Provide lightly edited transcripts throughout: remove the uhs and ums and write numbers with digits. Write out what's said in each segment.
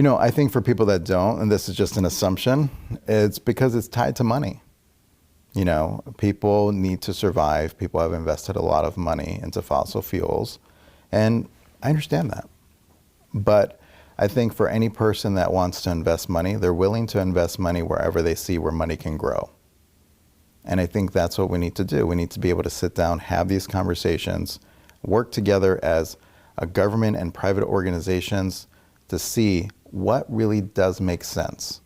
I think for people that don't, and this is just an assumption, it's because it's tied to money. People need to survive. People have invested a lot of money into fossil fuels, and I understand that. But I think for any person that wants to invest money, they're willing to invest money wherever they see where money can grow. And I think that's what we need to do. We need to be able to sit down, have these conversations, work together as a government and private organizations to see what really does make sense.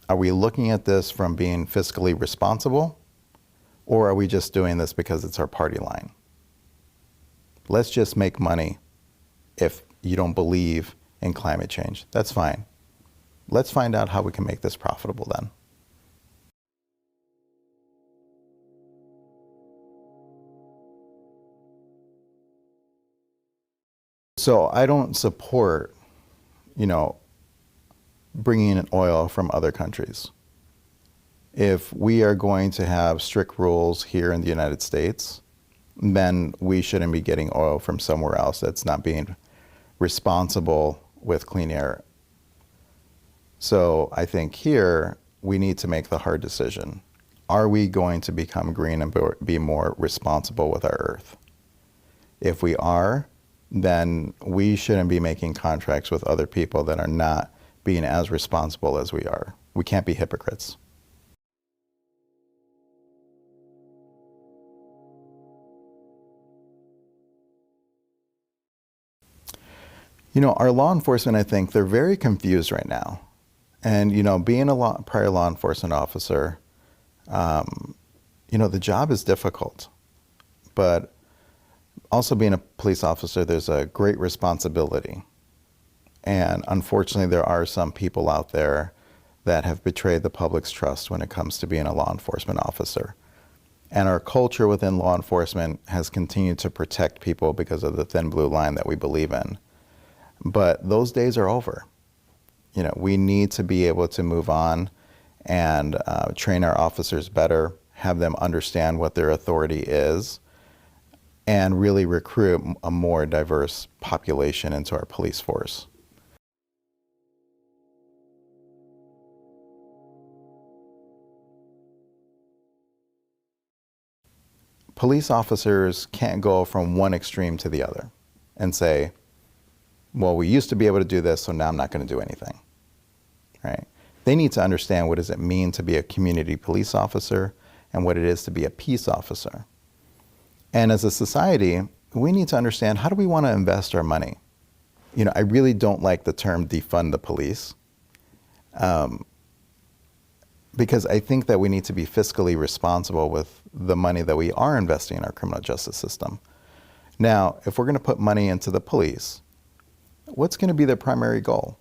Are we looking at this from being fiscally responsible, or are we just doing this because it's our party line? Let's just make money. If you don't believe in climate change, that's fine. Let's find out how we can make this profitable then. So I don't support, bringing in oil from other countries. If we are going to have strict rules here in the United States, then we shouldn't be getting oil from somewhere else that's not being responsible with clean air. So I think here we need to make the hard decision. Are we going to become green and be more responsible with our earth? If we are, then we shouldn't be making contracts with other people that are not being as responsible as we are. We can't be hypocrites. Our law enforcement, I think, they're very confused right now. And, being a prior law enforcement officer, the job is difficult. But also being a police officer, there's a great responsibility. And unfortunately, there are some people out there that have betrayed the public's trust when it comes to being a law enforcement officer. And our culture within law enforcement has continued to protect people because of the thin blue line that we believe in. But those days are over. We need to be able to move on and train our officers better, have them understand what their authority is, and really recruit a more diverse population into our police force. Police officers can't go from one extreme to the other and say, well, we used to be able to do this, so now I'm not going to do anything, right? They need to understand what does it mean to be a community police officer and what it is to be a peace officer. And as a society, we need to understand, how do we want to invest our money? I really don't like the term defund the police, because I think that we need to be fiscally responsible with the money that we are investing in our criminal justice system. Now, if we're going to put money into the police, what's going to be their primary goal?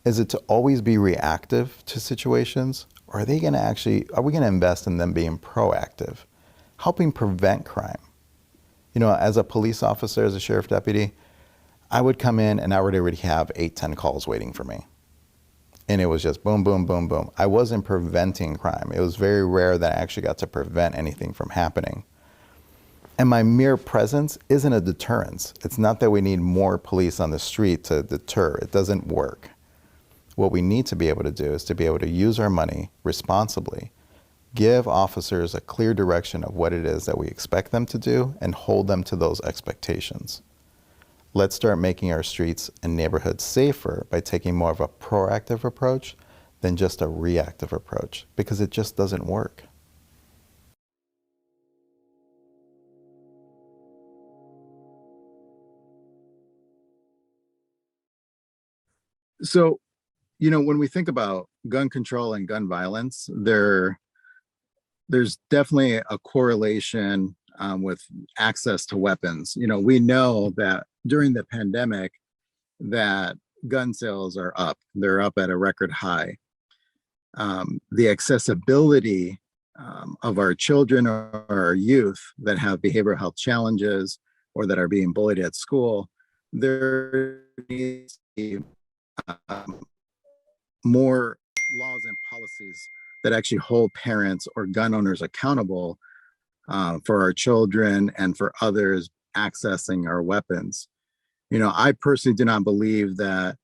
Is it to always be reactive to situations? Or are we going to invest in them being proactive, helping prevent crime? As a police officer, as a sheriff deputy, I would come in and I would already have 8-10 calls waiting for me. And it was just boom, boom, boom, boom. I wasn't preventing crime. It was very rare that I actually got to prevent anything from happening. And my mere presence isn't a deterrence. It's not that we need more police on the street to deter. It doesn't work. What we need to be able to do is to be able to use our money responsibly, give officers a clear direction of what it is that we expect them to do, and hold them to those expectations. Let's start making our streets and neighborhoods safer by taking more of a proactive approach than just a reactive approach, because it just doesn't work. So, when we think about gun control and gun violence, there's definitely a correlation with access to weapons. We know that during the pandemic that gun sales are up. They're up at a record high. The accessibility of our children or our youth that have behavioral health challenges or that are being bullied at school, there needs to be more laws and policies that actually hold parents or gun owners accountable for our children and for others accessing our weapons. I personally do not believe that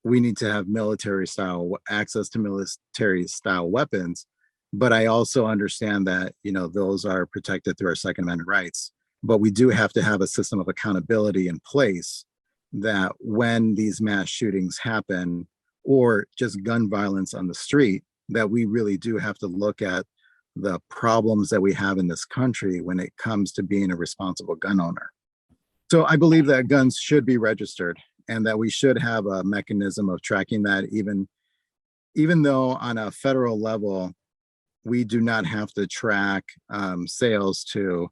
we need to have military style access to military style weapons. But I also understand that, those are protected through our Second Amendment rights. But we do have to have a system of accountability in place that when these mass shootings happen or just gun violence on the street, that we really do have to look at the problems that we have in this country when it comes to being a responsible gun owner. So I believe that guns should be registered and that we should have a mechanism of tracking that, even though on a federal level, we do not have to track sales to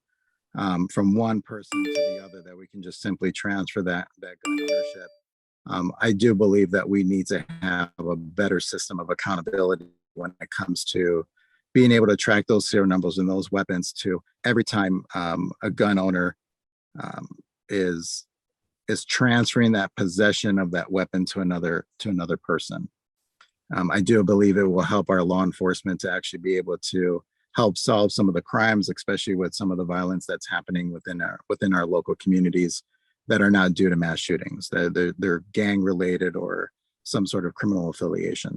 from one person to the other, that we can just simply transfer that gun ownership. I do believe that we need to have a better system of accountability when it comes to being able to track those serial numbers and those weapons to every time a gun owner um, is transferring that possession of that weapon to another person. I do believe it will help our law enforcement to actually be able to help solve some of the crimes, especially with some of the violence that's happening within our local communities that are not due to mass shootings. They're gang related or some sort of criminal affiliation.